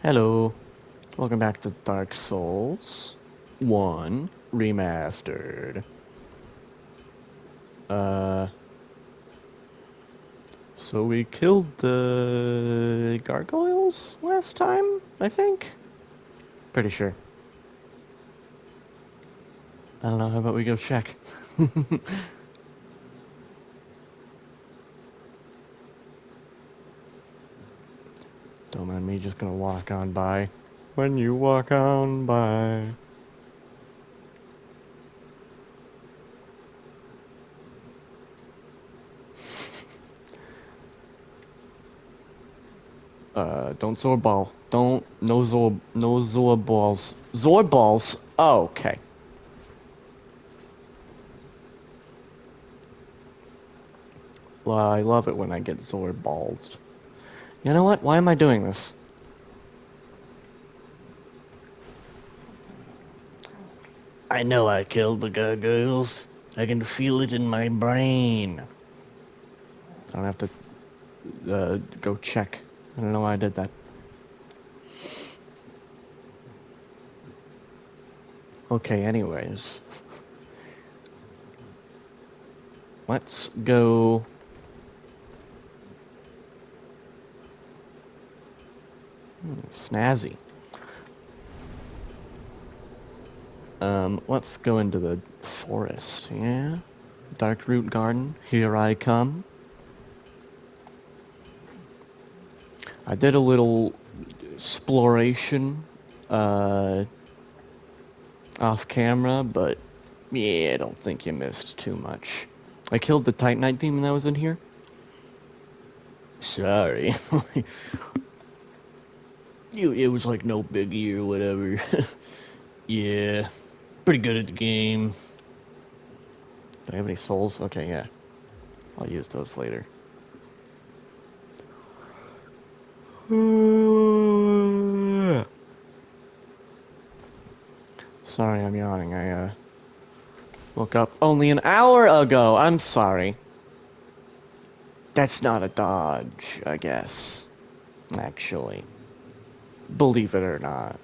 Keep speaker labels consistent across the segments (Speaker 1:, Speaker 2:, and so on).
Speaker 1: Hello, welcome back to Dark Souls 1 Remastered. Uh, so we killed the gargoyles last time, I think? Pretty sure. I don't know, how about we go check? Don't mind me, just gonna walk on by. When you walk on by. Don't Zor ball. Don't, no Zor balls. Zor balls? Oh, okay. Well, I love it when I get Zor balls. You know what? Why am I doing this? I know I killed the gargoyles. I can feel it in my brain. I don't have to go check. I don't know why I did that. Okay, anyways. Let's go... snazzy. Let's go into the forest, yeah? Dark Root Garden, here I come. I did a little exploration, off camera, but yeah, I don't think you missed too much. I killed the Titanite demon that was in here. Sorry. It was like no biggie or whatever. Yeah, pretty good at the game. Do I have any souls? Okay, yeah. I'll use those later. Sorry, I'm yawning. I woke up only an hour ago. I'm sorry. That's not a dodge, I guess. Actually. Believe it or not.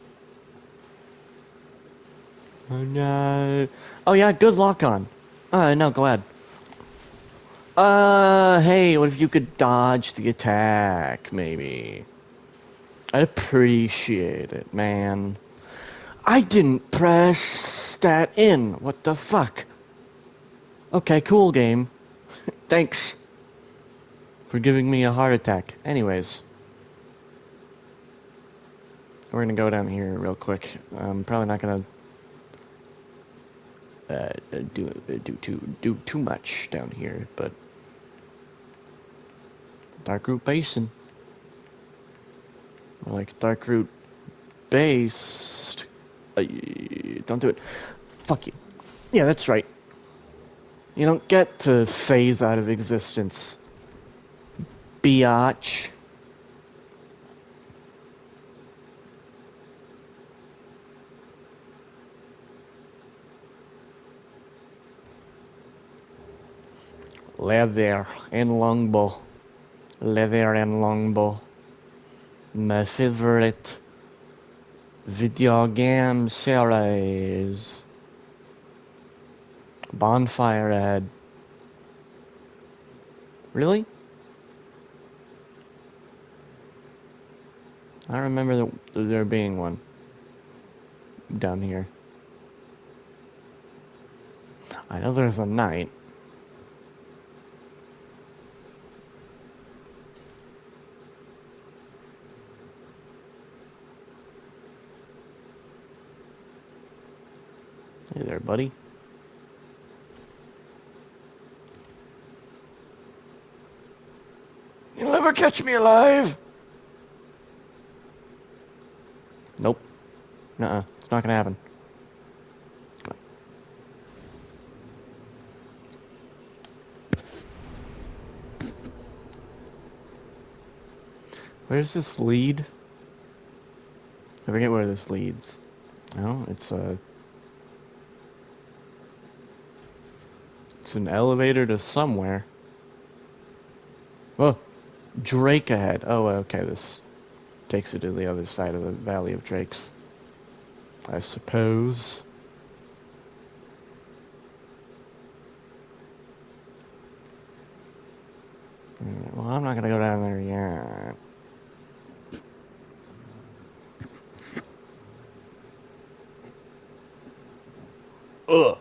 Speaker 1: Oh no. Oh yeah, good luck on. No, go ahead. Hey, what if you could dodge the attack, maybe? I'd appreciate it, man. I didn't press that in. What the fuck? Okay, cool game. Thanks for giving me a heart attack. Anyways, we're gonna go down here real quick. I'm probably not gonna do too much down here, but Darkroot Basin, or like Darkroot Based. Don't do it. Fuck you. Yeah, that's right. You don't get to phase out of existence, biatch. Leather and longbow. Leather and longbow. My favorite video game series. Bonfire ad. Really? I remember there being one down here. I know there's a knight. Hey there, buddy. You'll never catch me alive! Nope. Nuh-uh. It's not gonna happen. Come on. Where's this lead? I forget where this leads. No, it's an elevator to somewhere. Oh, Drake ahead. Oh, okay, this Takes you to the other side of the Valley of Drakes, I suppose. Well, I'm not gonna go down there yet. Ugh.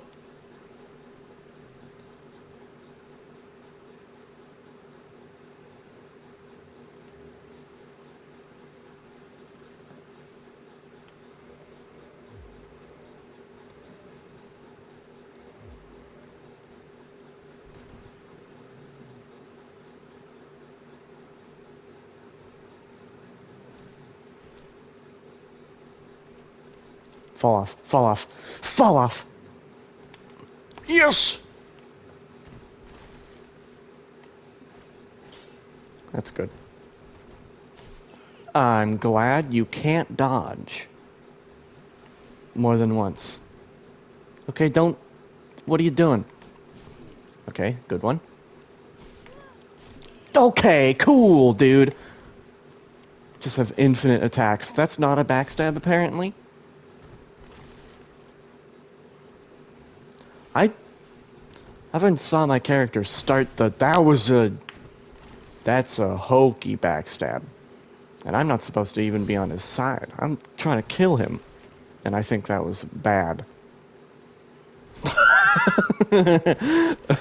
Speaker 1: Fall off. Fall off. Fall off! Yes! That's good. I'm glad you can't dodge more than once. Okay, don't... What are you doing? Okay, good one. Okay, cool, dude. Just have infinite attacks. That's not a backstab, apparently. I even saw my character start the... That's a hokey backstab. And I'm not supposed to even be on his side. I'm trying to kill him. And I think that was bad.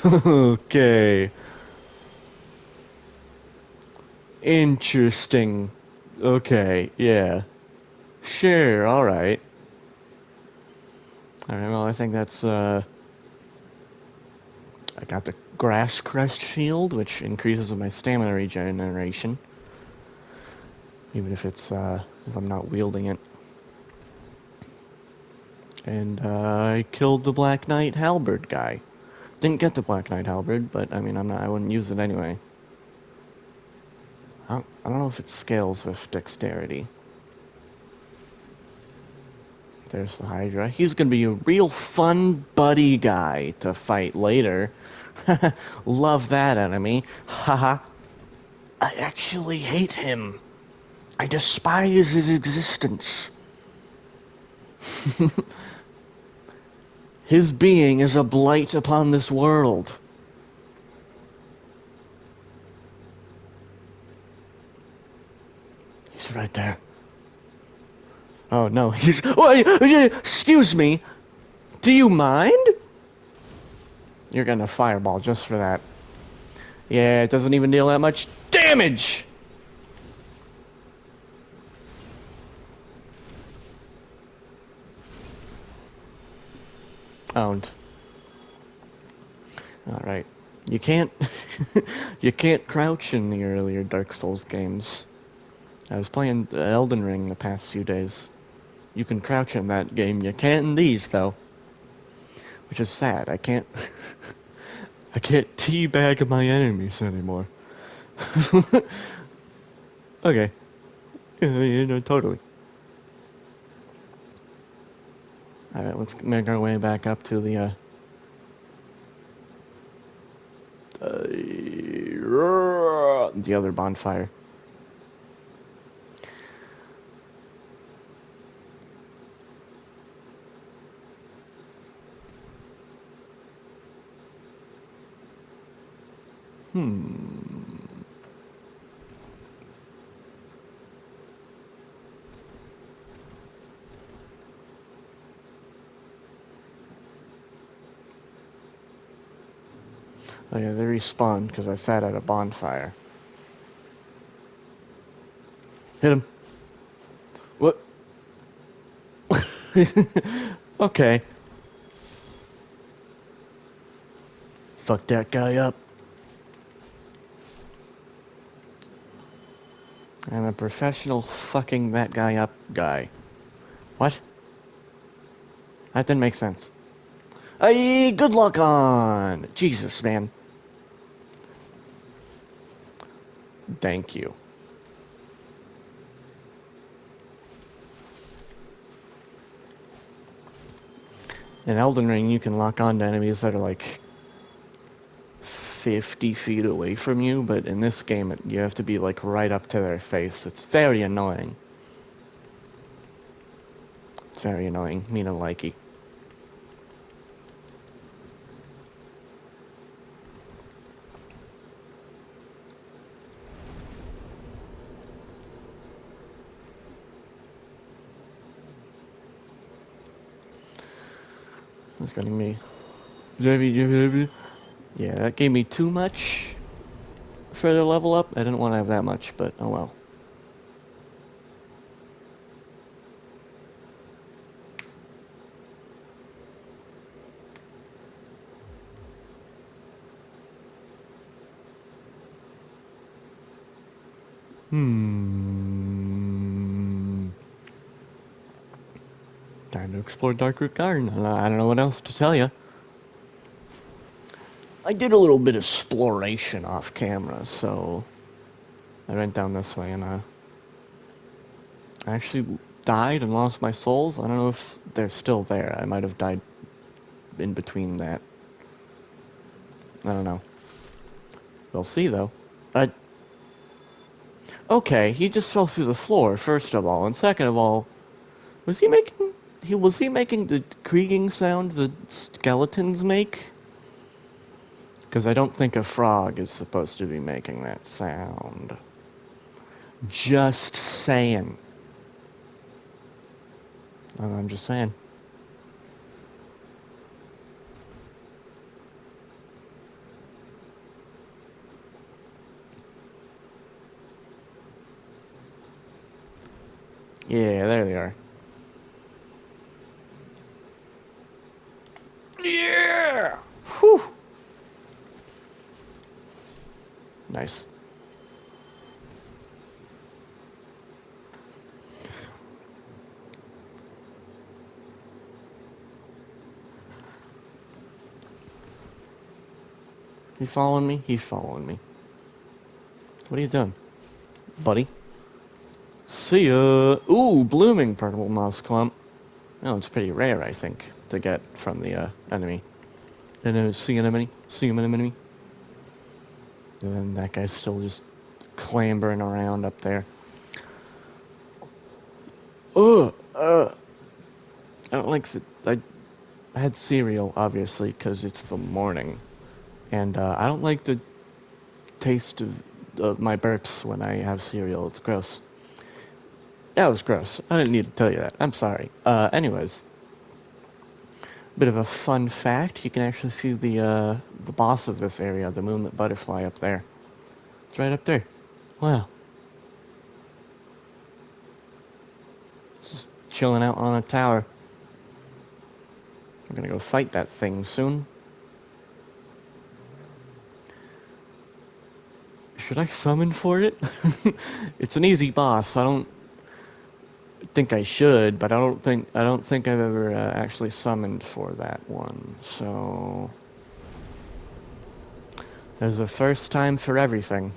Speaker 1: Okay. Interesting. Okay, yeah. Sure, alright. Alright, well, I think that's, I got the Grass Crest Shield, which increases my stamina regeneration. Even if it's, if I'm not wielding it. And, I killed the Black Knight Halberd guy. Didn't get the Black Knight Halberd, but, I mean, I wouldn't use it anyway. I don't know if it scales with dexterity. There's the Hydra. He's gonna be a real fun buddy guy to fight later. Love that enemy. Haha. I actually hate him. I despise his existence. His being is a blight upon this world. He's right there. Oh no, he's... Oh, excuse me. Do you mind? You're getting a fireball just for that. Yeah, it doesn't even deal that much damage! Owned. Alright. You can't... you can't crouch in the earlier Dark Souls games. I was playing Elden Ring the past few days. You can crouch in that game. You can't in these, though. Which is sad. I can't... I can't teabag my enemies anymore. Okay. Yeah, totally. Alright, let's make our way back up to the other bonfire. Oh yeah, they respawned because I sat at a bonfire. Hit him. What? Okay. Fuck that guy up. I'm a professional fucking that guy up guy. What? That didn't make sense. Hey, good luck on! Jesus, man. Thank you. In Elden Ring, you can lock on to enemies that are like 50 feet away from you, but in this game, you have to be, like, right up to their face. It's very annoying. It's very annoying. Me no likey. That's getting me. Yeah, that gave me too much for the level up. I didn't want to have that much, but oh well. Time to explore Darkroot Garden. I don't know what else to tell you. I did a little bit of exploration off camera, so I went down this way and I actually died and lost my souls. I don't know if they're still there. I might have died in between that. I don't know. We'll see though. Okay, he just fell through the floor, first of all, and second of all, was he making the creaking sound the skeletons make? Because I don't think a frog is supposed to be making that sound. Just saying. I'm just saying. Yeah, there they are. Yeah! Whew! Nice. He following me? He's following me. What are you doing, buddy? See ya! Ooh, blooming purple moss clump. Oh, it's pretty rare, I think, to get from the enemy. And see an enemy? See an enemy? And then that guy's still just clambering around up there. Oh, I don't like I had cereal, obviously, because it's the morning. And I don't like the taste of my burps when I have cereal. It's gross. That was gross. I didn't need to tell you that. I'm sorry. Anyways. Bit of a fun fact. You can actually see the boss of this area, the Moonlit butterfly up there. It's right up there. Wow. It's just chilling out on a tower. I'm gonna go fight that thing soon. Should I summon for it? It's an easy boss. I don't think I should, but I don't think I've ever actually summoned for that one. So there's a first time for everything.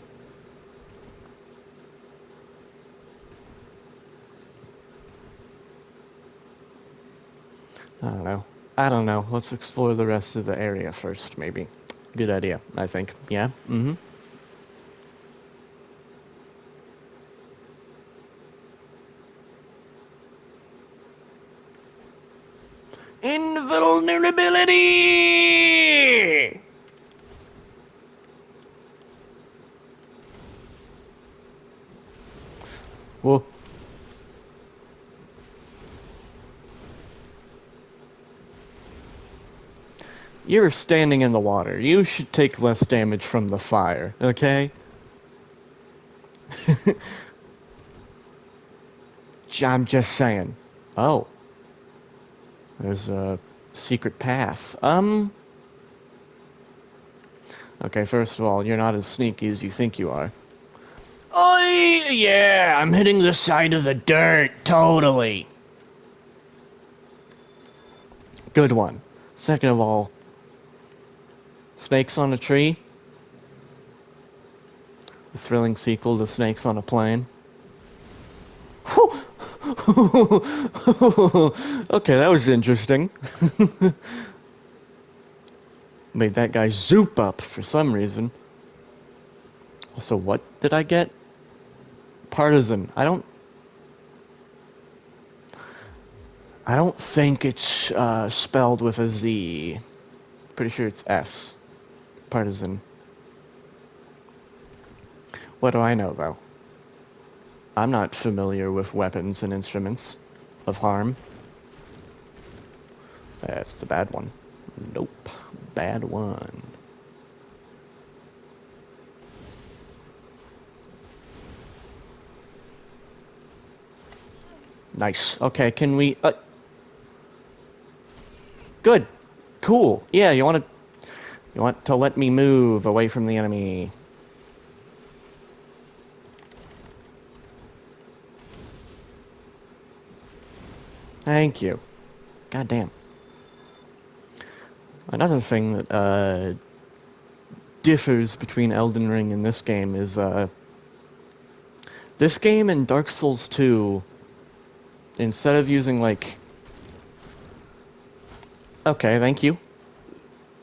Speaker 1: I don't know. Let's explore the rest of the area first, maybe. Good idea, I think. Yeah? Mm-hmm. Invulnerability! Whoa. You're standing in the water. You should take less damage from the fire, okay? I'm just saying. Oh. There's a secret path. Okay, first of all, you're not as sneaky as you think you are. Oh, yeah, I'm hitting the side of the dirt, totally. Good one. Second of all, Snakes on a Tree. The thrilling sequel to Snakes on a Plane. Okay, that was interesting. Made that guy zoop up for some reason. Also, what did I get? Partisan. I don't think it's spelled with a Z. Pretty sure it's S. Partisan. What do I know, though? I'm not familiar with weapons and instruments of harm. That's the bad one. Nope. Bad one. Nice. Okay, can we... Good. Cool. Yeah, you want to let me move away from the enemy. Thank you. God damn. Another thing that differs between Elden Ring and this game is this game and Dark Souls 2, instead of using like... Okay, thank you.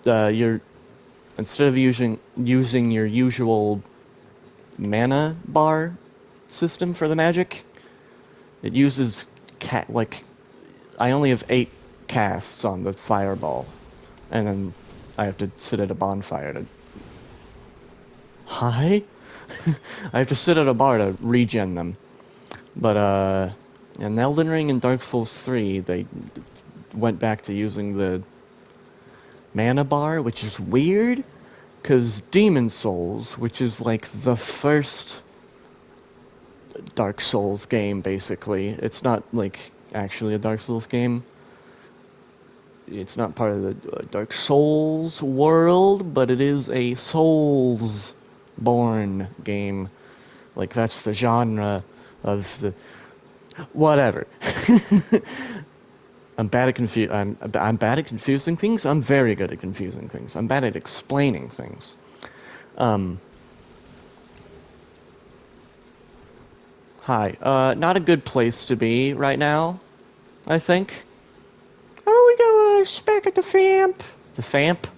Speaker 1: Instead of using your usual mana bar system for the magic, it uses I only have 8 casts on the fireball, and then I have to sit at a bonfire to... Hi? I have to sit at a bar to regen them. But, in Elden Ring and Dark Souls 3, they went back to using the mana bar, which is weird, because Demon Souls, which is like the first Dark Souls game, basically, it's not like actually a Dark Souls game. It's not part of the Dark Souls world, but it is a Souls-born game. Like, that's the genre of the... Whatever. I'm bad at I'm bad at confusing things. I'm very good at confusing things. I'm bad at explaining things. Hi. Not a good place to be right now, I think. Oh, we go back at the Famp. The Famp?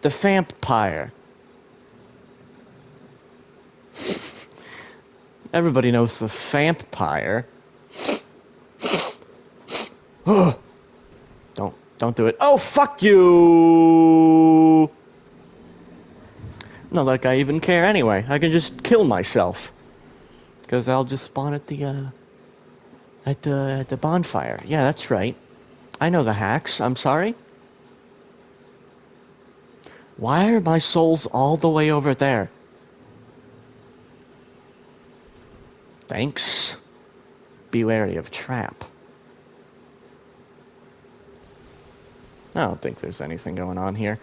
Speaker 1: The Vampire. Everybody knows the Vampire. Don't do it. Oh, fuck you! Not like I even care anyway. I can just kill myself. Because I'll just spawn at the bonfire. Yeah, that's right. I know the hacks. I'm sorry. Why are my souls all the way over there? Thanks. Be wary of trap. I don't think there's anything going on here.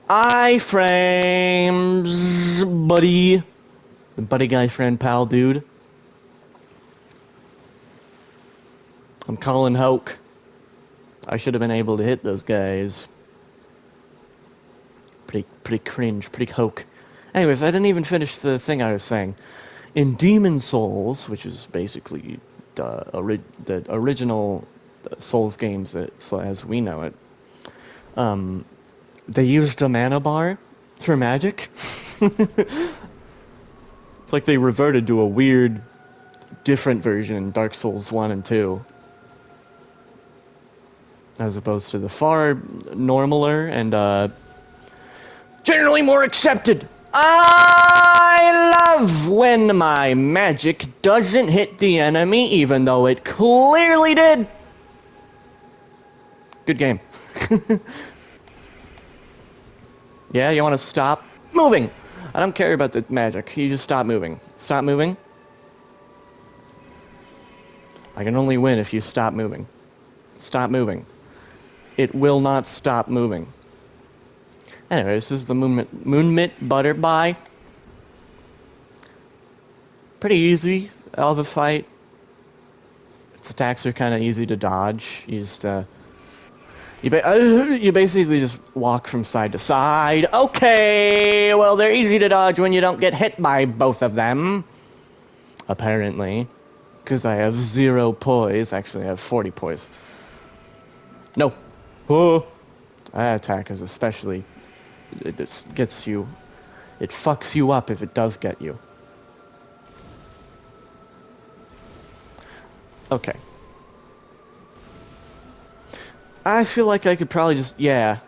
Speaker 1: Iframes, buddy. The buddy guy friend pal dude. I'm calling Hoke. I should have been able to hit those guys. Pretty cringe, pretty Hoke. Anyways, I didn't even finish the thing I was saying. In Demon Souls, which is basically the original Souls games as we know it, they used a mana bar for magic. It's like they reverted to a weird, different version in Dark Souls 1 and 2. As opposed to the far normaler and, generally more accepted. I love when my magic doesn't hit the enemy, even though it clearly did. Good game. Yeah, you want to stop moving? I don't care about the magic. You just stop moving. Stop moving. I can only win if you stop moving. Stop moving. It will not stop moving. Anyway, this is the Moonlit Butterfly. Pretty easy of a fight. Its attacks are kind of easy to dodge. You just, you basically just walk from side to side. Okay, well, they're easy to dodge when you don't get hit by both of them. Apparently. Because I have 0 poise. Actually, I have 40 poise. No. Oh. That attack is especially... It just gets you... It fucks you up if it does get you. Okay. I feel like I could probably just... Yeah.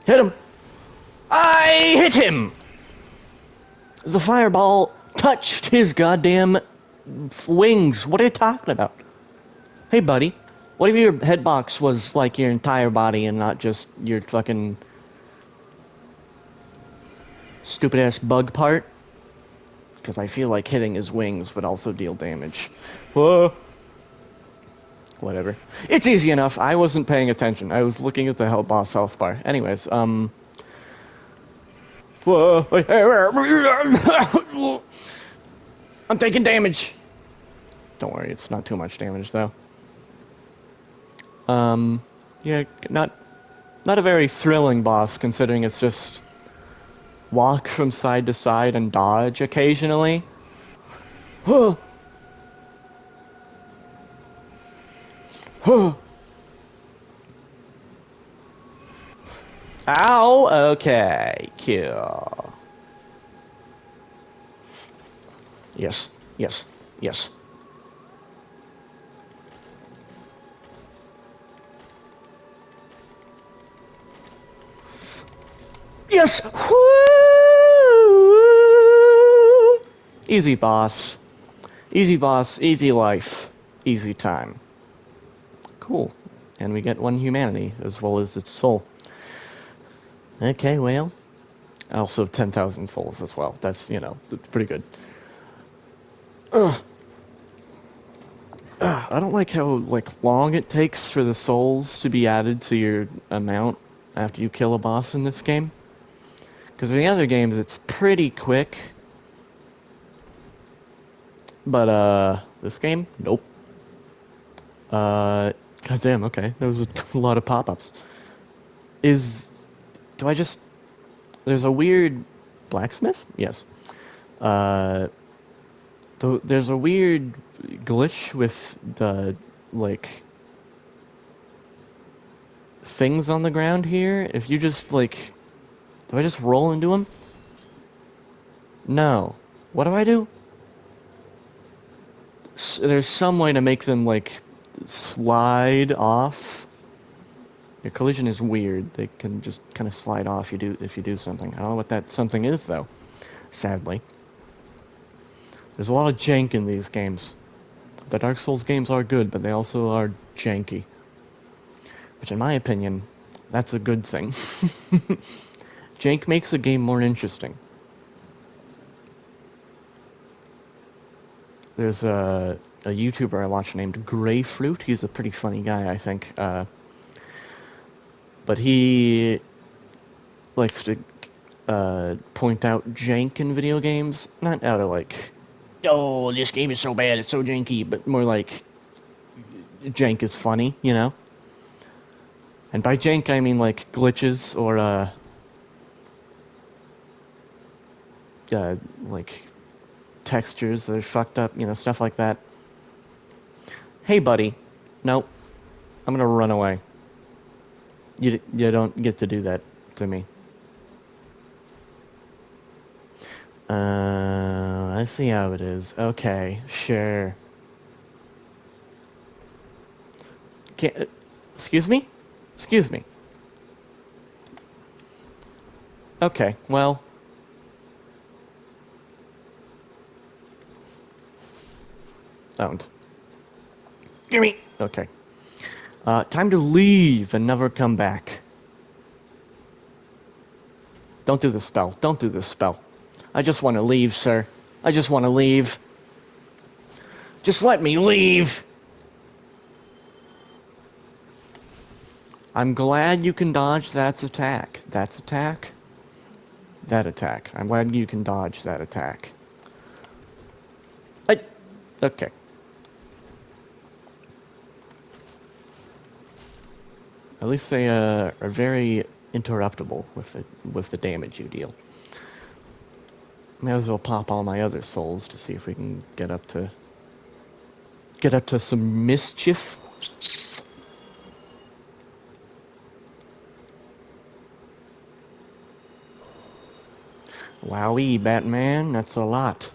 Speaker 1: Hit him! I hit him! The fireball touched his goddamn wings. What are you talking about? Hey, buddy. What if your hitbox was like your entire body and not just your fucking stupid ass bug part? Because I feel like hitting his wings would also deal damage. Whoa. Whatever. It's easy enough. I wasn't paying attention. I was looking at the boss health bar. Anyways, Whoa. I'm taking damage. Don't worry, it's not too much damage though. Yeah, not a very thrilling boss considering it's just walk from side to side and dodge occasionally. Huh. Huh. Ow, okay, kill. Yes, yes, yes. Yes! Woo! Easy boss. Easy boss, easy life, easy time. Cool. And we get one humanity, as well as its soul. Okay, well. Also 10,000 souls as well. That's, you know, pretty good. Ugh. I don't like how, like, long it takes for the souls to be added to your amount after you kill a boss in this game. Because in the other games, it's pretty quick. But, this game? Nope. Goddamn, okay. There was a lot of pop-ups. Do I just... There's a weird... Blacksmith? Yes. There's a weird glitch with the, like... things on the ground here. If you just, like... Do I just roll into them? No. What do I do? There's some way to make them, like, slide off. Your collision is weird. They can just kind of slide off if you do something. I don't know what that something is, though. Sadly. There's a lot of jank in these games. The Dark Souls games are good, but they also are janky. Which, in my opinion, that's a good thing. Jank makes a game more interesting. There's a YouTuber I watch named Grayfruit. He's a pretty funny guy, I think. But he likes to point out jank in video games. Not out of like, oh, this game is so bad, it's so janky, but more like, jank is funny, you know? And by jank, I mean like glitches or, like textures that are fucked up, you know, stuff like that. Hey, buddy. Nope. I'm gonna run away. You don't get to do that to me. I see how it is. Okay, sure. Excuse me? Excuse me. Okay, well. Don't. Gimme! Okay. Time to leave and never come back. Don't do the spell. Don't do the spell. I just want to leave, sir. I just want to leave. Just let me leave! I'm glad you can dodge that attack. That's attack? That attack. I'm glad you can dodge that attack. Okay. At least they are very interruptible with the damage you deal. May as well pop all my other souls to see if we can get up to get up to some mischief. Wowee, Batman, that's a lot.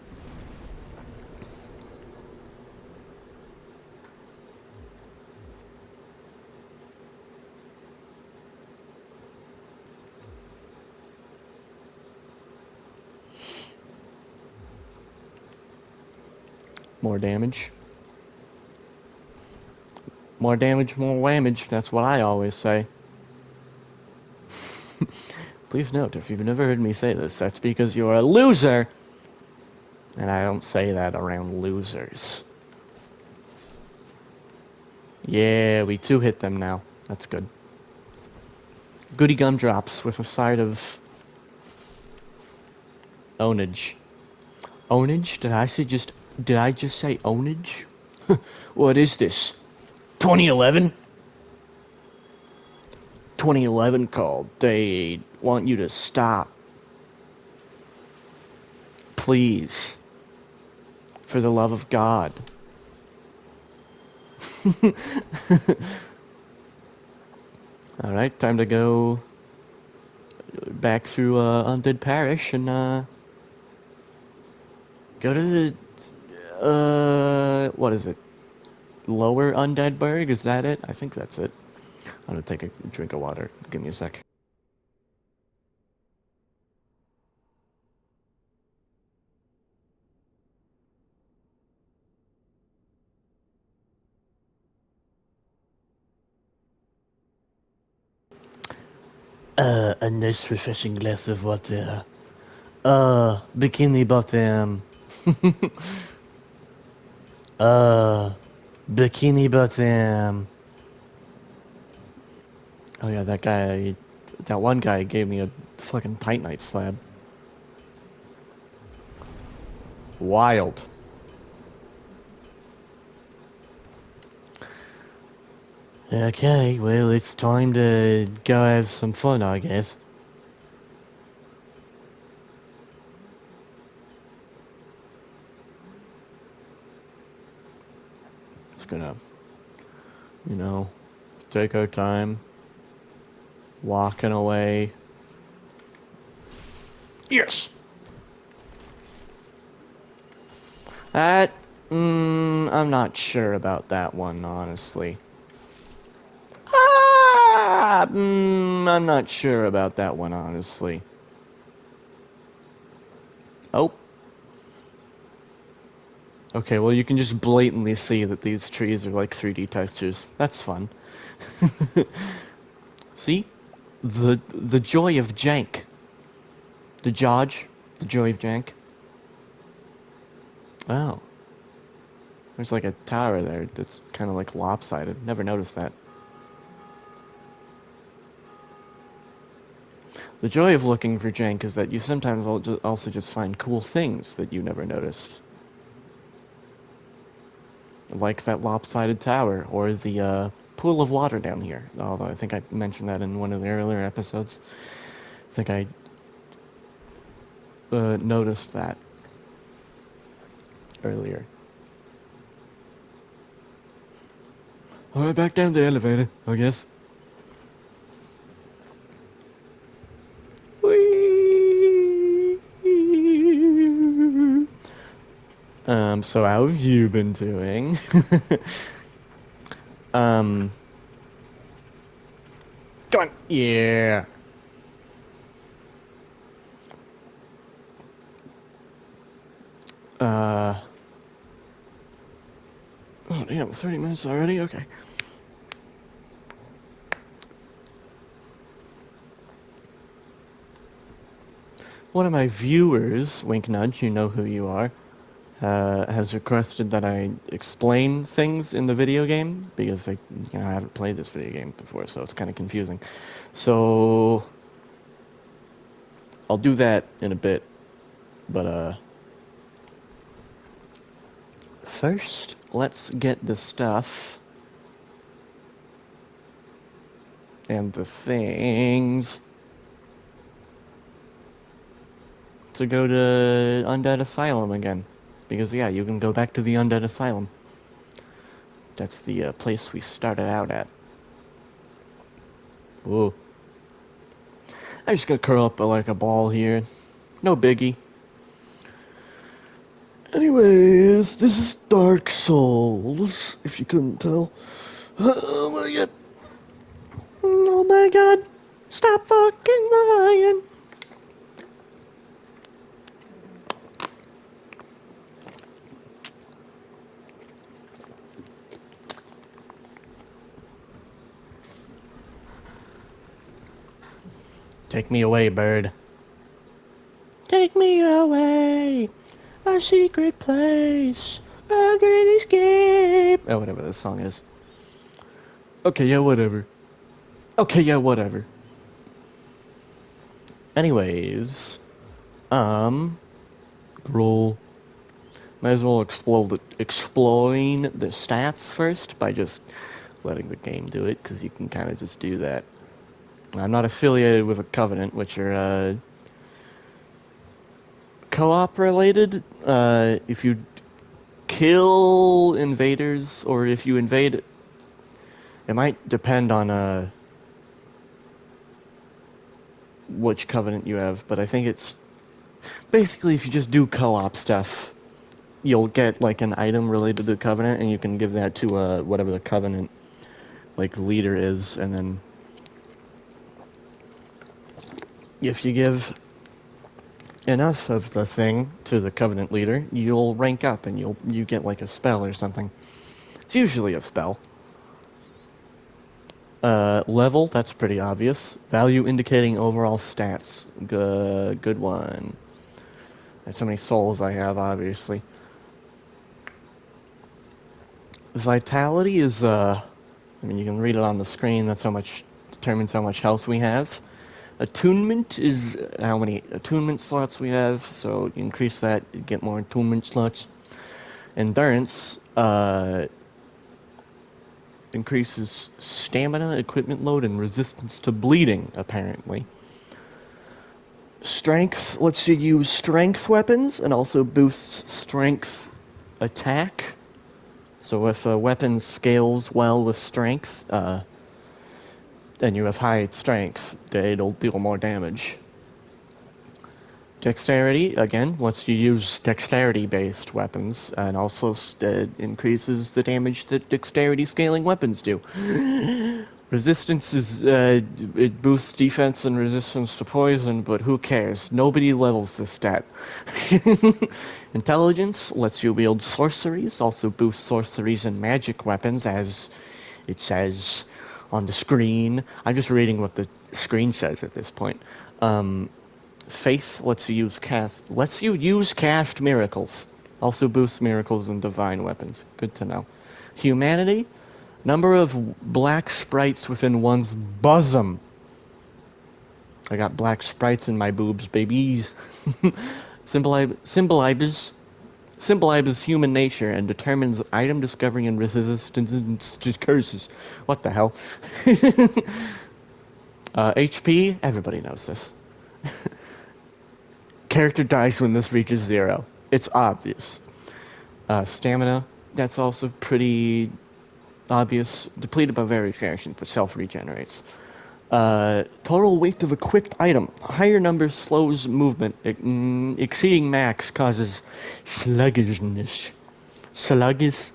Speaker 1: More damage. More damage, more whammage. That's what I always say. Please note, if you've never heard me say this, that's because you're a loser. And I don't say that around losers. Yeah, we two-hit them now. That's good. Goody gumdrops with a side of ownage. Ownage? Did I just say ownage? What is this? 2011? 2011 called. They want you to stop. Please. For the love of God. Alright, time to go back through Undead Parish and go to the what is it? Lower Undead Burg? Is that it? I think that's it. I'm gonna take a drink of water. Give me a sec. A nice refreshing glass of water. Bikini Bottom. Bikini Bottom. Oh yeah, that one guy gave me a fucking Titanite slab. Wild. Okay, well, it's time to go have some fun, I guess. Just gonna, you know, take our time. Walking away. Yes! That, I'm not sure about that one, honestly. I'm not sure about that one, honestly. Oh. Okay, well, you can just blatantly see that these trees are like 3D textures. That's fun. See? The joy of jank. The Jodge. The joy of jank. Oh. There's like a tower there that's kind of like lopsided. Never noticed that. The joy of looking for jank is that you sometimes also just find cool things that you never noticed. Like that lopsided tower, or the pool of water down here. Although I think I mentioned that in one of the earlier episodes. I think I noticed that earlier. Alright, back down the elevator, I guess. Whee! So how have you been doing? Come on! Yeah! Oh damn, 30 minutes already? Okay. One of my viewers, wink nudge, you know who you are, has requested that I explain things in the video game, because I haven't played this video game before, so it's kind of confusing. So, I'll do that in a bit, but first, let's get the stuff and the things to go to Undead Asylum again. Because, yeah, you can go back to the Undead Asylum. That's the place we started out at. Whoa. I'm just gonna curl up like a ball here. No biggie. Anyways, this is Dark Souls, if you couldn't tell. Oh my god. Oh my god. Stop fucking lying. Take me away, bird. Take me away. A secret place. A great escape. Oh, whatever this song is. Okay, yeah, whatever. Okay, yeah, whatever. Anyways, roll. Might as well exploring the stats first by just letting the game do it, because you can kind of just do that. I'm not affiliated with a Covenant, which are co-op related. If you kill invaders, or if you invade, it might depend on which Covenant you have, but I think it's basically if you just do co-op stuff, you'll get like an item related to the Covenant, and you can give that to whatever the Covenant like leader is, and then if you give enough of the thing to the Covenant leader, you'll rank up and you get like a spell or something. It's usually a spell. Level, that's pretty obvious. Value indicating overall stats. Good one. That's how many souls I have, obviously. Vitality is, I mean, you can read it on the screen. That's how much, determines how much health we have. Attunement is how many attunement slots we have, so you increase that, you get more attunement slots. Endurance, increases stamina, equipment load, and resistance to bleeding, apparently. Strength lets you use strength weapons and also boosts strength attack. So if a weapon scales well with strength, and you have high strength, it'll deal more damage. Dexterity, again, lets you use dexterity-based weapons, and also increases the damage that dexterity scaling weapons do. Resistance is, it boosts defense and resistance to poison, but who cares? Nobody levels this stat. Intelligence lets you wield sorceries, also boosts sorceries and magic weapons, as it says on the screen. I'm just reading what the screen says at this point. Faith lets you use cast miracles. Also boosts miracles and divine weapons. Good to know. Humanity, number of black sprites within one's bosom. I got black sprites in my boobs, babies. Symbolizes human nature and determines item discovery and resistance to curses. What the hell? HP, everybody knows this. Character dies when this reaches 0. It's obvious. Stamina, that's also pretty obvious. Depleted by various reactions, but self-regenerates. Total weight of equipped item. Higher number slows movement. Exceeding max causes sluggishness. Sluggishness.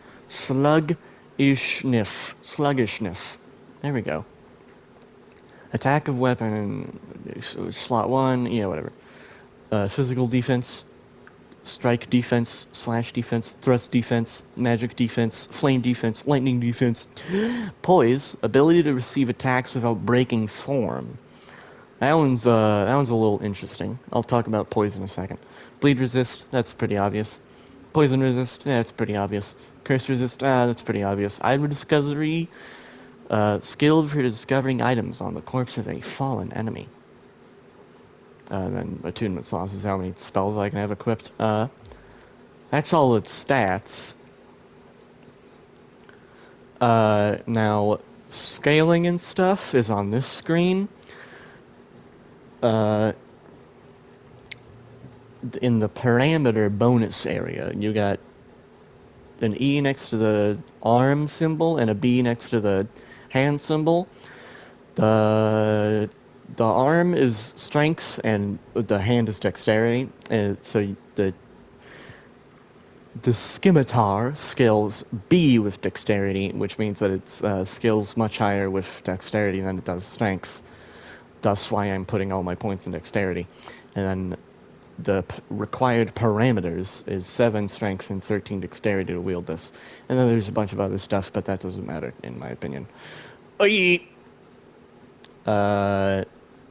Speaker 1: There we go. Attack of weapon, slot 1, yeah, whatever. Physical defense, strike defense, slash defense, thrust defense, magic defense, flame defense, lightning defense. Poise, ability to receive attacks without breaking form. That one's a little interesting. I'll talk about poise in a second. Bleed resist, that's pretty obvious. Poison resist, that's pretty obvious. Curse resist, that's pretty obvious. Item discovery, skilled for discovering items on the corpse of a fallen enemy. And then attunement slots is how many spells I can have equipped. That's all its stats. Now, scaling and stuff is on this screen. In the parameter bonus area, you got an E next to the arm symbol and a B next to the hand symbol. The the arm is strength and the hand is dexterity. And so the scimitar scales B with dexterity, which means that it scales much higher with dexterity than it does strength. Thus why I'm putting all my points in dexterity. And then the required parameters is 7 strength and 13 dexterity to wield this. And then there's a bunch of other stuff, but that doesn't matter, in my opinion. Oy!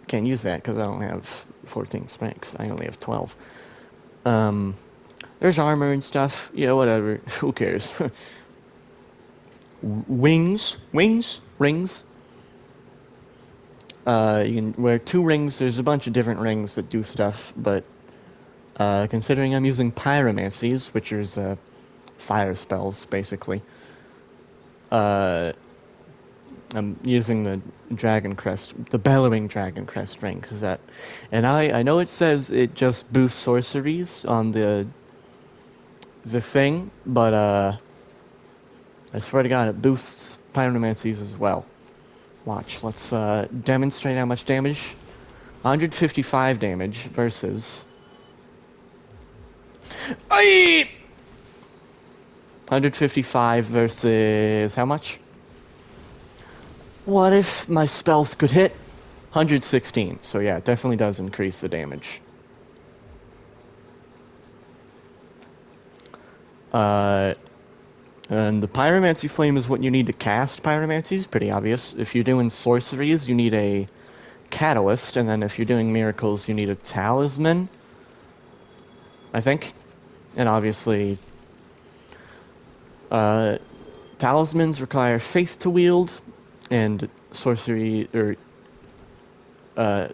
Speaker 1: Can't use that because I don't have 14 strength. I only have 12. There's armor and stuff. Yeah, whatever. Who cares? Wings. Wings? Rings? You can wear 2 rings. There's a bunch of different rings that do stuff, but considering I'm using pyromancies, which is fire spells, basically, I'm using the Dragon Crest, the Bellowing Dragon Crest ring, cause that, and I know it says it just boosts sorceries on the thing, but I swear to God, it boosts pyromancies as well. Watch, let's demonstrate how much damage. 155 damage versus. Aye! 155 versus how much? What if my spells could hit? 116. So yeah, it definitely does increase the damage. And the Pyromancy Flame is what you need to cast Pyromancies. Pretty obvious. If you're doing sorceries, you need a Catalyst, and then if you're doing miracles, you need a Talisman, I think. And obviously, Talismans require Faith to wield, and sorcery, or, God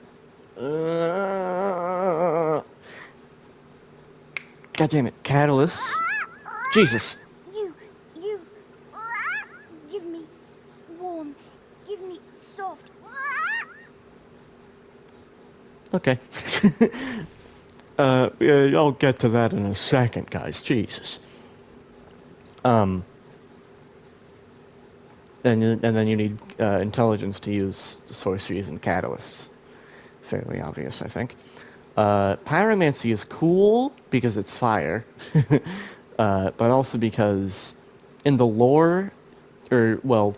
Speaker 1: damn it, Catalyst. Jesus.
Speaker 2: You, give me warm, give me soft.
Speaker 1: Okay. Yeah, I'll get to that in a second, guys. Jesus. And then you need intelligence to use sorceries and catalysts. Fairly obvious, I think. Pyromancy is cool because it's fire, but also because in the lore, or well,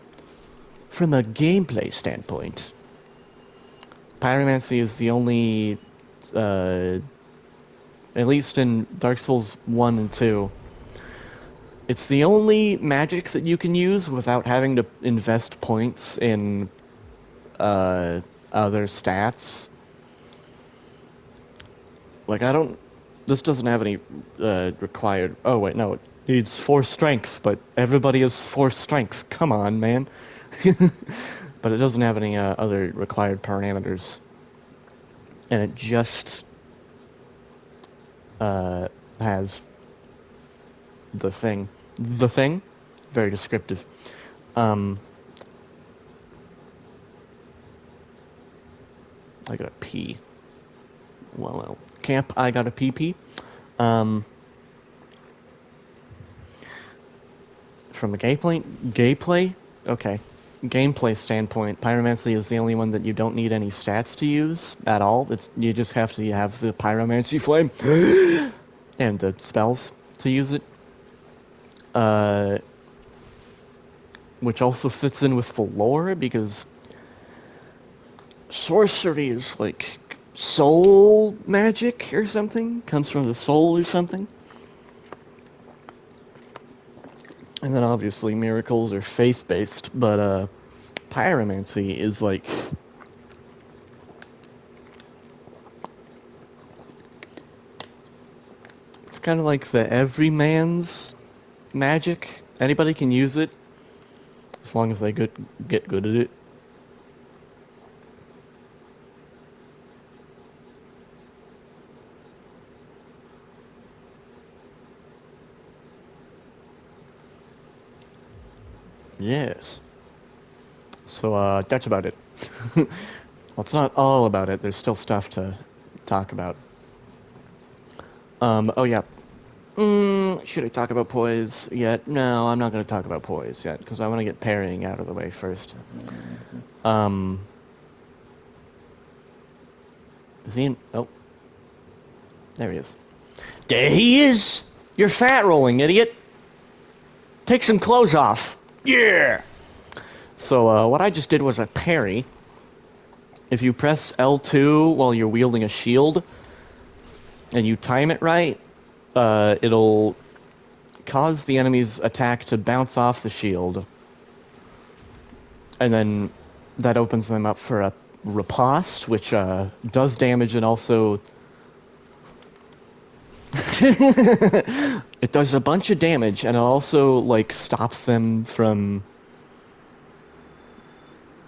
Speaker 1: from a gameplay standpoint, Pyromancy is the only, at least in Dark Souls 1 and 2, it's the only magic that you can use without having to invest points in other stats. Like, this doesn't have any required. Oh, wait, no. It needs 4 strength, but everybody has 4 strength. Come on, man. But it doesn't have any other required parameters. And it just has the thing. The thing? Very descriptive. I gotta pee. Well, camp, I gotta pee. From a gameplay? Okay. Gameplay standpoint, Pyromancy is the only one that you don't need any stats to use at all. You just have to have the Pyromancy Flame and the spells to use it. Which also fits in with the lore because sorcery is like soul magic or something, comes from the soul or something. And then obviously miracles are faith-based, but pyromancy is like it's kind of like the everyman's magic. Anybody can use it as long as they get good at it. Yes. So that's about it. Well, it's not all about it. There's still stuff to talk about. Oh yeah. Should I talk about poise yet? No, I'm not going to talk about poise yet, because I want to get parrying out of the way first. Is he in? Oh. There he is. There he is! You're fat rolling, idiot! Take some clothes off! Yeah! So, what I just did was a parry. If you press L2 while you're wielding a shield, and you time it right, it'll cause the enemy's attack to bounce off the shield. And then that opens them up for a riposte, which does damage and also... it does a bunch of damage, and it also, like, stops them from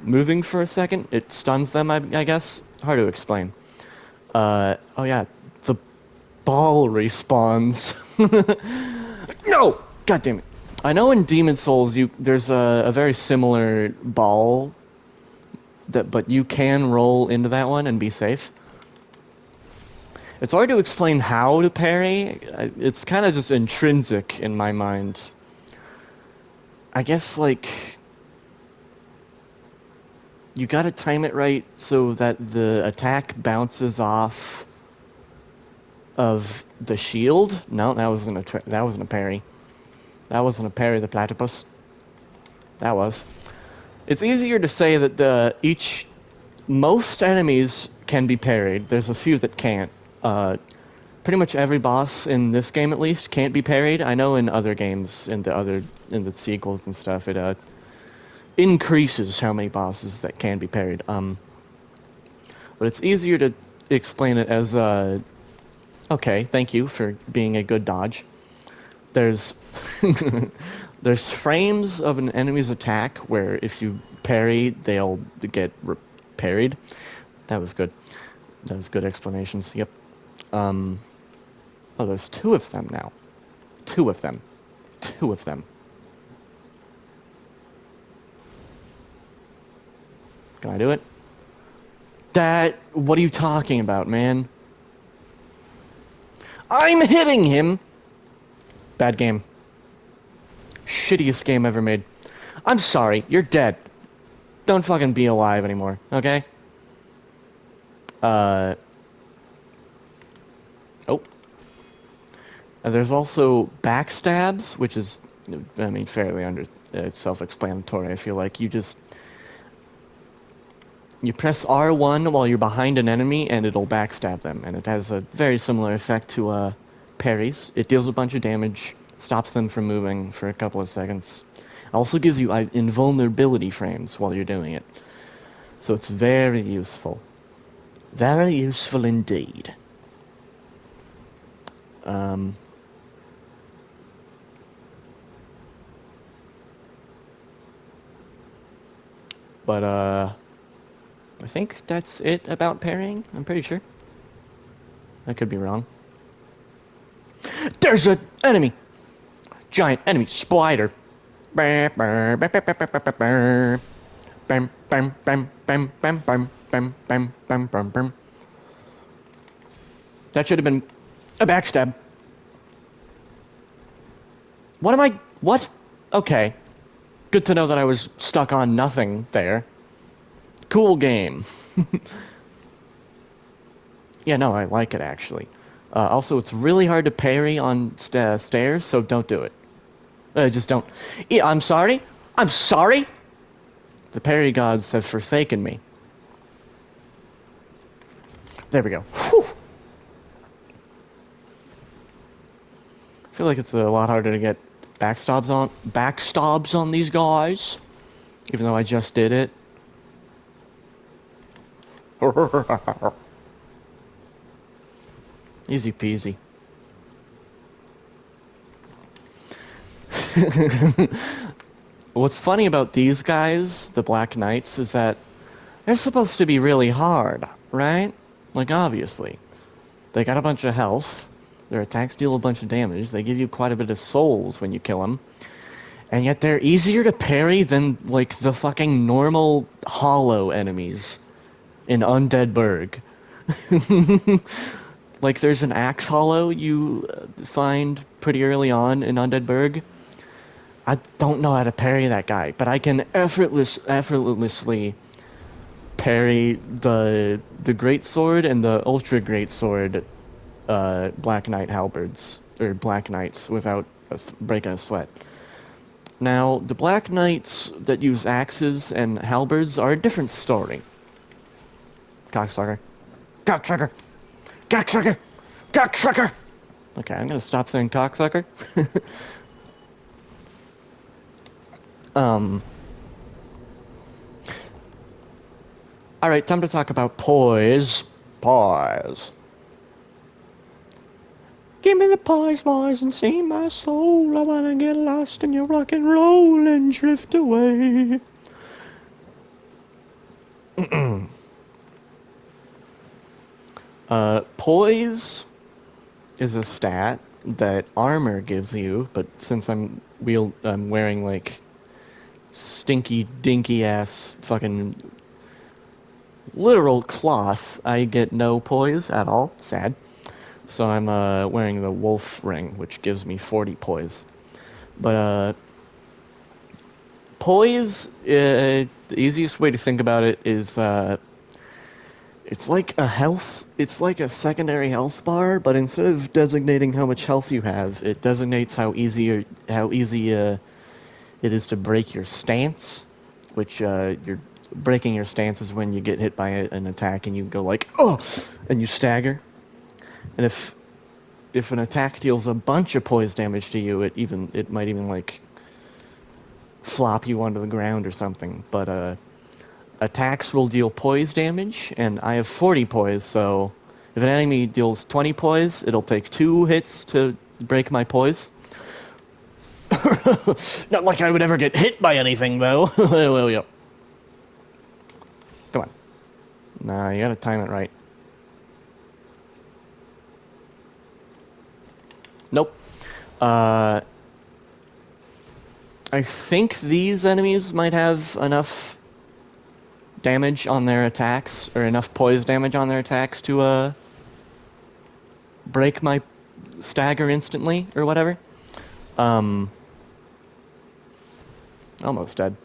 Speaker 1: moving for a second. It stuns them, I guess. Hard to explain. Oh yeah, the ball respawns. No! God damn it. I know in Demon Souls there's a very similar ball, but you can roll into that one and be safe. It's hard to explain how to parry. It's kind of just intrinsic in my mind. I guess, like, you gotta time it right so that the attack bounces off of the shield. No, that wasn't a parry. That wasn't a parry, the platypus. That was. It's easier to say that most enemies can be parried. There's a few that can't. Pretty much every boss in this game, at least, can't be parried. I know in other games, in the sequels and stuff, it increases how many bosses that can be parried. But it's easier to explain it as okay, thank you for being a good dodge. There's there's frames of an enemy's attack where if you parry, they'll get parried. That was good. That was good explanations. Yep. Oh, there's two of them now. Two of them. Two of them. Can I do it? What are you talking about, man? I'm hitting him! Bad game. Shittiest game ever made. I'm sorry, you're dead. Don't fucking be alive anymore, okay? Oh. There's also backstabs, which is, I mean, fairly self-explanatory. I feel like you press R1 while you're behind an enemy, and it'll backstab them. And it has a very similar effect to parries. It deals a bunch of damage, stops them from moving for a couple of seconds. Also gives you invulnerability frames while you're doing it. So it's very useful. Very useful indeed. But I think that's it about parrying. I'm pretty sure. I could be wrong. There's an enemy! Giant enemy spider. That should have been a backstab. What? Okay. Good to know that I was stuck on nothing there. Cool game. Yeah, no, I like it actually. Also, it's really hard to parry on stairs, so don't do it. Just don't. Yeah, I'm sorry? I'm sorry? The parry gods have forsaken me. There we go. Whew. I feel like it's a lot harder to get backstabs on these guys, even though I just did it. Easy peasy. What's funny about these guys, the Black Knights, is that they're supposed to be really hard, right? Like, obviously. They got a bunch of health. Their attacks deal a bunch of damage. They give you quite a bit of souls when you kill them. And yet they're easier to parry than, like, the fucking normal hollow enemies in Undead Burg. Like, there's an axe hollow you find pretty early on in Undead Burg. I don't know how to parry that guy, but I can effortlessly parry the great sword and the ultra great sword, Black Knight halberds or Black Knights without breaking a sweat. Now, the Black Knights that use axes and halberds are a different story. Cocksucker. Cocksucker! Cocksucker! Cocksucker! Okay, I'm gonna stop saying cocksucker. um. Alright, time to talk about poise. Poise. Give me the poise, boys, and see my soul. I wanna get lost in your rock and roll and drift away. Poise is a stat that armor gives you, but since I'm wearing like stinky dinky ass fucking literal cloth, I get no poise at all. Sad. So I'm wearing the wolf ring, which gives me 40 poise. But poise, the easiest way to think about it is it's like it's like a secondary health bar, but instead of designating how much health you have, it designates how easy it is to break your stance, which you're breaking your stance is when you get hit by an attack and you go like, oh, and you stagger. And if an attack deals a bunch of poise damage to you, it might even like flop you onto the ground or something. But attacks will deal poise damage, and I have 40 poise, so if an enemy deals 20 poise, it'll take 2 hits to break my poise. Not like I would ever get hit by anything, though. Well, yep. Come on. Nah, you gotta time it right. Nope. Uh, I think these enemies might have enough damage on their attacks, or enough poise damage on their attacks to break my stagger instantly, or whatever. Almost dead.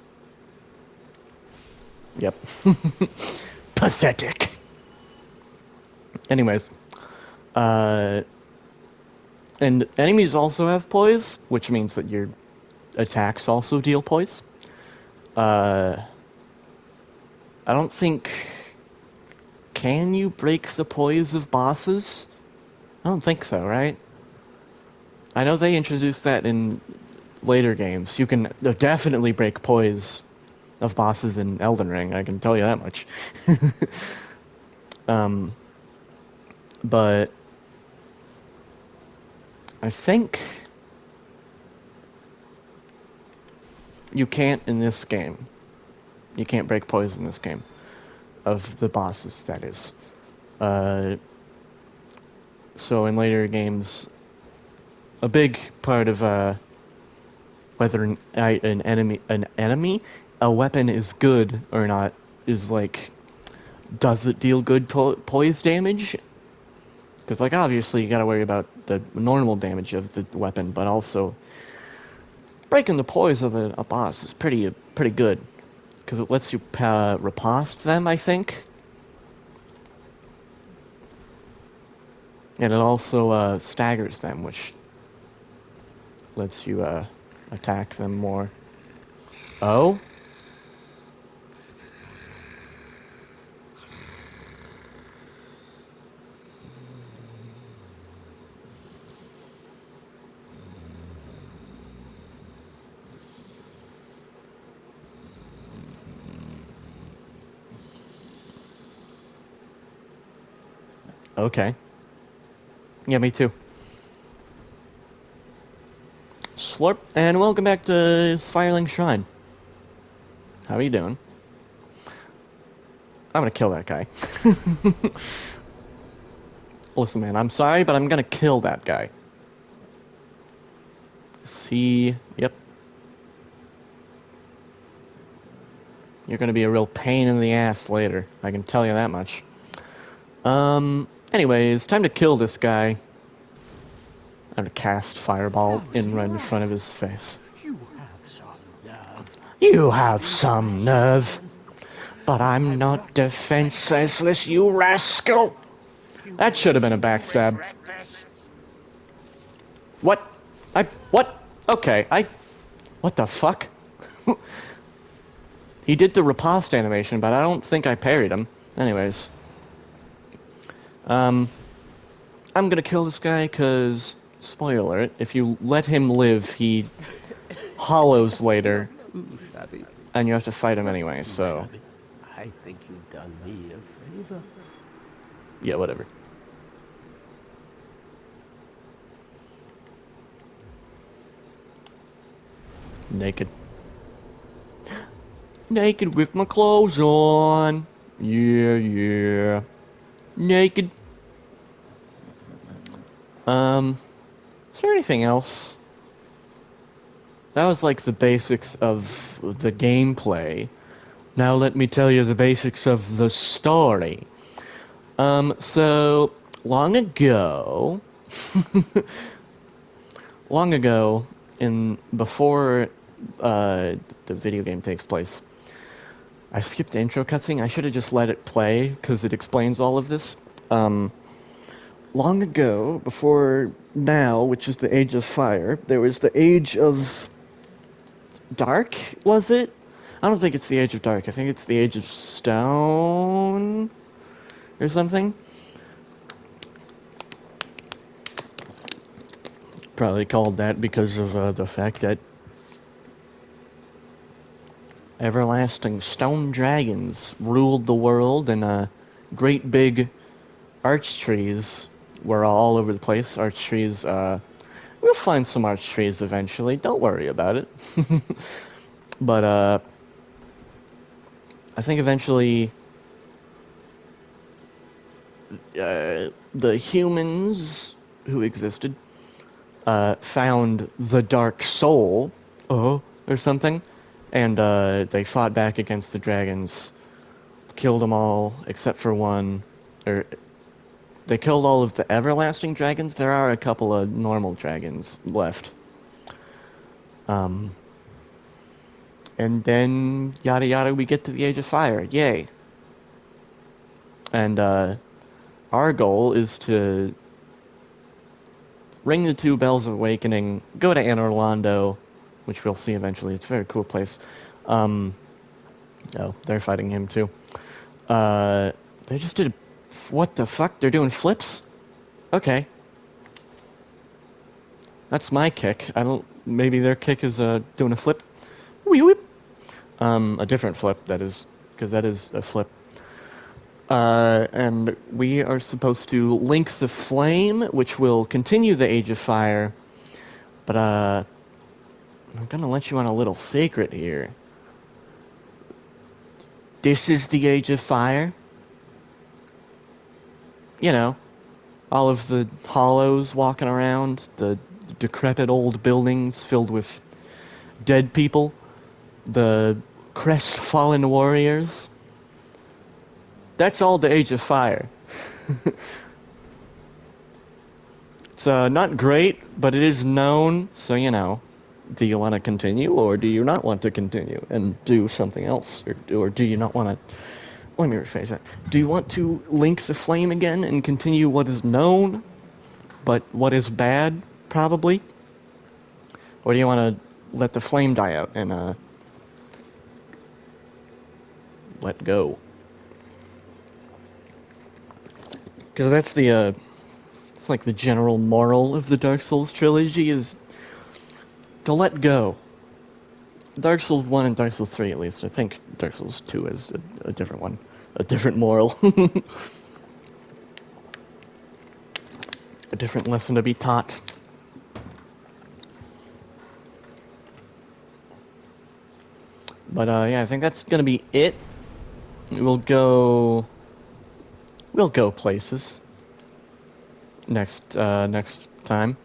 Speaker 1: Yep. Pathetic. Anyways, and enemies also have poise, which means that your attacks also deal poise. I don't think... Can you break the poise of bosses? I don't think so, right? I know they introduced that in later games. You can definitely break poise of bosses in Elden Ring, I can tell you that much. um, but I think you can't in this game. You can't break poise in this game. Of the bosses, that is. So in later games, a big part of whether a weapon is good or not is like, does it deal good poise damage? Because like obviously you gotta worry about the normal damage of the weapon, but also breaking the poise of a boss is pretty good because it lets you riposte them, I think. And it also staggers them, which lets you attack them more. Oh? Okay. Yeah, me too. Slurp, and welcome back to Firelink Shrine. How are you doing? I'm gonna kill that guy. Listen, man, I'm sorry, but I'm gonna kill that guy. See, yep. You're gonna be a real pain in the ass later. I can tell you that much. Anyways, time to kill this guy. I'm gonna cast Fireball right in front of his face.
Speaker 3: You have some nerve.
Speaker 1: You have some nerve, but I'm not defenseless, you rascal! That should have been a backstab. What? What? Okay, what the fuck? He did the riposte animation, but I don't think I parried him. Anyways. I'm gonna kill this guy, cause, spoiler, if you let him live, he hollows later, and you have to fight him anyway, so...
Speaker 3: I think you've done me a favor.
Speaker 1: Yeah, whatever. Naked. Naked with my clothes on. Yeah. Naked. Is there anything else? That was like the basics of the gameplay. Now let me tell you the basics of the story. So, long ago, before the video game takes place, I skipped the intro cutscene. I should have just let it play, because it explains all of this. Long ago, before now, which is the Age of Fire, there was the Age of Dark, was it? I don't think it's the Age of Dark. I think it's the Age of Stone or something. Probably called that because of the fact that everlasting stone dragons ruled the world, and great big arch trees were all over the place. Arch trees, we'll find some arch trees eventually. Don't worry about it. But, I think eventually the humans who existed found the Dark Soul, or something, and they fought back against the dragons, killed them all except for one, or they killed all of the everlasting dragons. There are a couple of normal dragons left. And then yada yada, we get to the Age of Fire. Yay! And our goal is to ring the two bells of awakening, go to Anor Londo, which we'll see eventually. It's a very cool place. Oh, they're fighting him too. They just did... What the fuck? They're doing flips? Okay. That's my kick. I don't... Maybe their kick is doing a flip? Wee whip. A different flip, that is. Because that is a flip. And we are supposed to link the flame, which will continue the Age of Fire. But, I'm gonna let you on a little secret here. This is the Age of Fire. You know, all of the hollows walking around, the decrepit old buildings filled with dead people, the crestfallen warriors. That's all the Age of Fire. It's not great, but it is known, so you know. Do you want to continue, or do you not want to continue and do something else? Or do you not want to... Let me rephrase that. Do you want to link the flame again and continue what is known, but what is bad, probably? Or do you want to let the flame die out and let go? Because that's the, it's like the general moral of the Dark Souls trilogy is to let go. Dark Souls 1 and Dark Souls 3, at least. I think Dark Souls 2 is a different one. A different moral. A different lesson to be taught. But, yeah, I think that's gonna be it. We'll go places next time.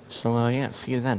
Speaker 1: So, yeah, see you then.